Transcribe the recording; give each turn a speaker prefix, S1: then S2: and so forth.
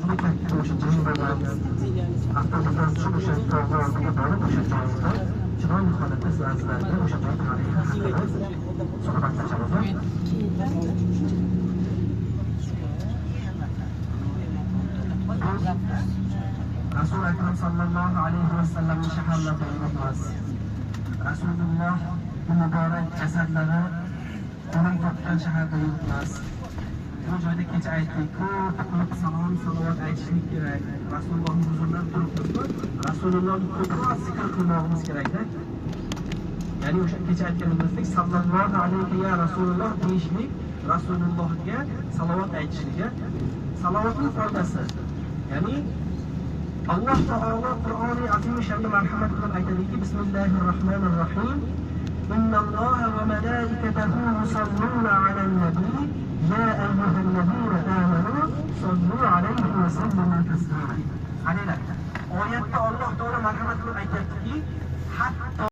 S1: juda katta o'sha jilbadan avtobusdan tushib o'sha tog'i oldiga borib o'sha joyda chiroyli holatda sizlarga o'sha joy tarixi haqida suhbatlashamiz. Rasul akram sallallohu alayhi vasallamning shaharlarida yuribmiz. Rasululloh muborak jasadlari o'rin topgan shaharda yuribmiz. Bu joyda kecha aytdik, ko'p qilib salovat aytishlik kerak. Rasulullohning huzuridan turibmiz. Rasulullohni ko'proq zikr qilmoqimiz kerak-da. Ya'ni o'sha kecha aytganimizdek, sallallohu alayhi ya Rasululloh deyishlik, Rasulullohga salovat aytishlik. Salovatning foydasi, ya'ni Allah Taala Qur'oni azim sha'nga marhamat bilan aytadiki, Bismillahirrohmanirrohim. Innalloha va malaikatahu yusalluna alan nabiy ya ayyuhallazina amanu sallu alayhi va sallimu taslima. Oyatda Alloh Taala marhamat bilan aytadiki, hatto